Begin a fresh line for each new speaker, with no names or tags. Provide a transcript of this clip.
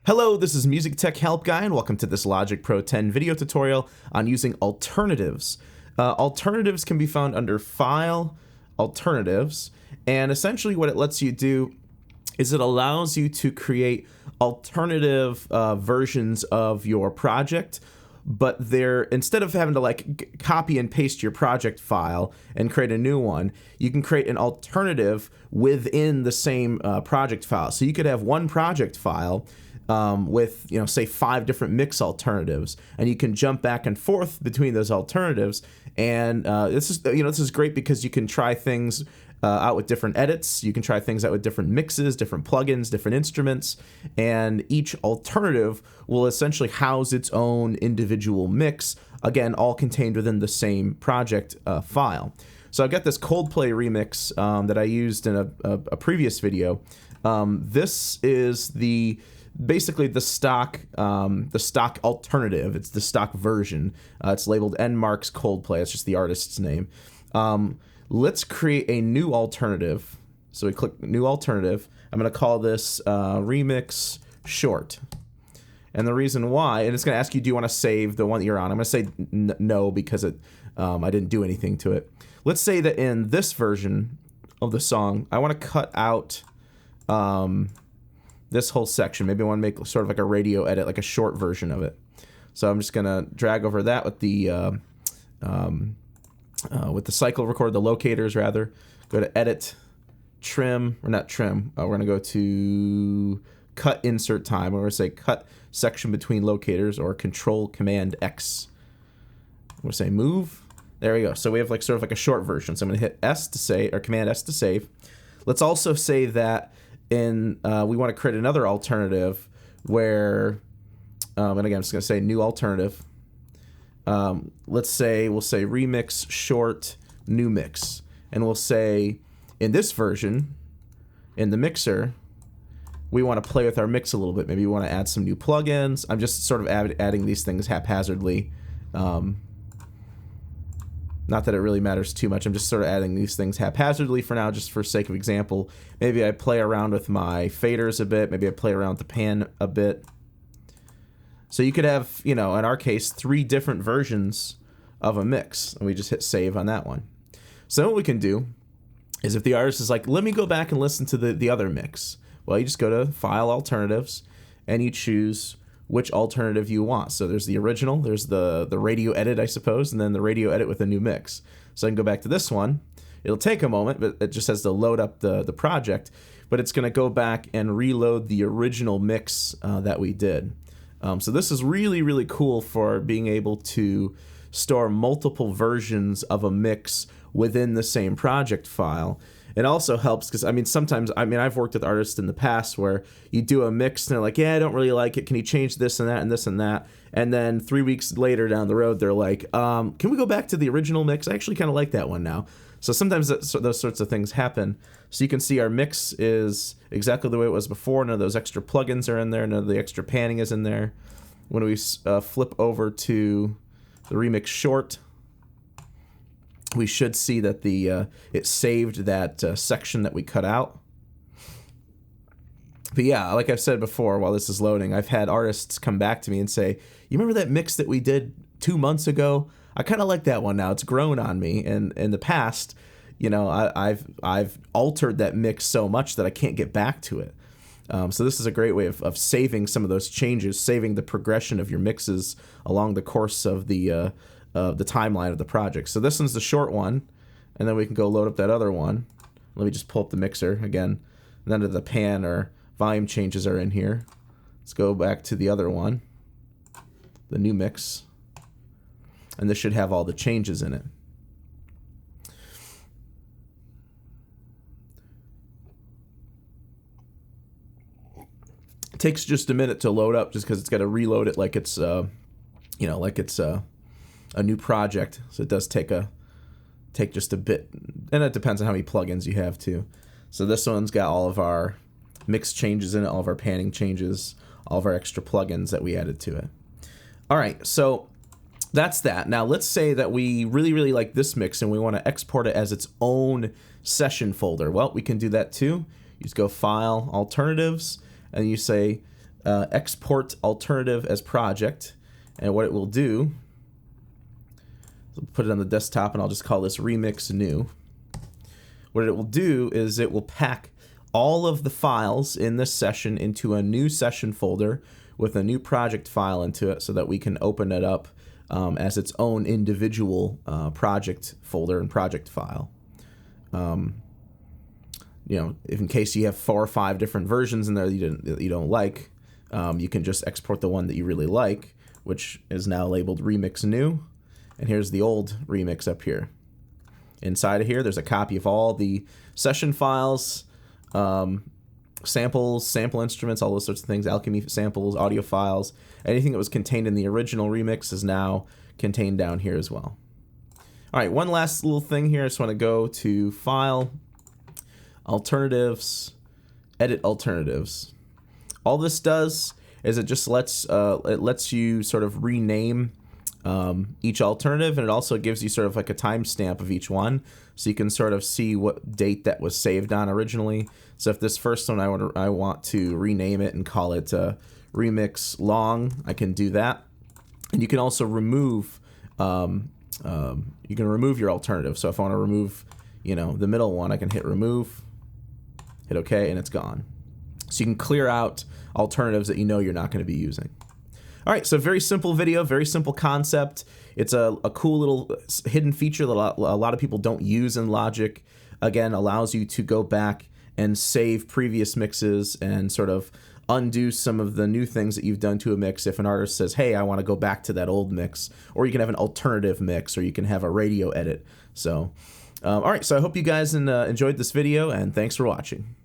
Hello, this is MusicTechHelpGuy, and welcome to this Logic Pro 10 video tutorial on using alternatives. Alternatives can be found under File, Alternatives, and essentially what it lets you do is it allows you to create alternative versions of your project, but they're, instead of having to like copy and paste your project file and create a new one, you can create an alternative within the same project file. So you could have one project file with, say 5 different mix alternatives, and you can jump back and forth between those alternatives. And this is great because you can try things out with different edits. You can try things out with different mixes, different plugins, different instruments, and each alternative will essentially house its own individual mix, again, all contained within the same project file. So I've got this Coldplay remix that I used in a previous video. This is basically the stock alternative. It's the stock version. It's labeled N Marks Coldplay. It's just the artist's name. Let's create a new alternative. So we click New Alternative. I'm going to call this Remix Short. And the reason why, and it's going to ask you, do you want to save the one that you're on? I'm going to say no because I didn't do anything to it. Let's say that in this version of the song, I want to cut out this whole section. Maybe I want to make sort of like a radio edit, like a short version of it. So I'm just going to drag over that with the cycle recorder, the locators rather. Go to Edit, Trim, or not Trim. We're going to go to Cut Insert Time. We're going to say Cut Section Between Locators, or Control Command X. We'll say Move. There we go. So we have like sort of like a short version. So I'm going to hit S to save, or Command S to save. Let's also say that we want to create another alternative where, and again, I'm just going to say New Alternative. We'll say Remix Short New Mix, and we'll say in this version, in the mixer, we want to play with our mix a little bit. Maybe we want to add some new plugins. I'm just sort of adding these things haphazardly. Not that it really matters too much. I'm just sort of adding these things haphazardly for now, just for sake of example. Maybe I play around with my faders a bit. Maybe I play around with the pan a bit. So you could have, in our case, 3 different versions of a mix, and we just hit save on that one. So what we can do is, if the artist is like, let me go back and listen to the other mix, well, you just go to File, Alternatives, and you choose which alternative you want. So there's the original, there's the radio edit, I suppose, and then the radio edit with a new mix. So I can go back to this one. It'll take a moment, but it just has to load up the project, but it's going to go back and reload the original mix that we did. So this is really, really cool for being able to store multiple versions of a mix within the same project file. It also helps because, sometimes, I've worked with artists in the past where you do a mix and they're like, yeah, I don't really like it. Can you change this and that and this and that? And then 3 weeks later down the road, they're like, can we go back to the original mix? I actually kind of like that one now. So sometimes those sorts of things happen. So you can see our mix is exactly the way it was before. None of those extra plugins are in there. None of the extra panning is in there. When we flip over to the Remix Short, we should see that it saved that section that we cut out. But yeah, like I've said before, while this is loading, I've had artists come back to me and say, you remember that mix that we did 2 months ago? I kind of like that one now. It's grown on me. And in the past, I've altered that mix so much that I can't get back to it. So this is a great way of saving some of those changes, saving the progression of your mixes along the course of the timeline of the project. So this one's the short one, and then we can go load up that other one. Let me just pull up the mixer again. None of the pan or volume changes are in here. Let's go back to the other one, the new mix, and this should have all the changes in it. It takes just a minute to load up, just because it's got to reload it like it's a new project. So it does take just a bit, and it depends on how many plugins you have too. So this one's got all of our mix changes in it, all of our panning changes, all of our extra plugins that we added to it. All right, so that's that. Now let's say that we really, really like this mix and we want to export it as its own session folder. Well, we can do that too. You just go File, Alternatives, and you say export alternative as project, and what it will do, put it on the desktop, and I'll just call this remix new. What it will do is it will pack all of the files in this session into a new session folder with a new project file into it, so that we can open it up as its own individual project folder and project file. If in case you have 4 or 5 different versions in there that you don't like, you can just export the one that you really like, which is now labeled remix new. And here's the old remix up here. Inside of here, there's a copy of all the session files, samples, sample instruments, all those sorts of things, Alchemy samples, audio files. Anything that was contained in the original remix is now contained down here as well. All right, one last little thing here. I just want to go to File, Alternatives, Edit Alternatives. All this does is it just lets you sort of rename each alternative, and it also gives you sort of like a timestamp of each one, so you can sort of see what date that was saved on originally. So if this first one I want to rename it and call it remix long, I can do that. And you can also remove your alternative. So if I want to remove the middle one, I can hit remove, hit OK, and it's gone. So you can clear out alternatives that you're not going to be using. All right, so very simple video, very simple concept. It's a cool little hidden feature that a lot of people don't use in Logic. Again, allows you to go back and save previous mixes and sort of undo some of the new things that you've done to a mix if an artist says, hey, I want to go back to that old mix. Or you can have an alternative mix, or you can have a radio edit. So, all right, so I hope you guys enjoyed this video, and thanks for watching.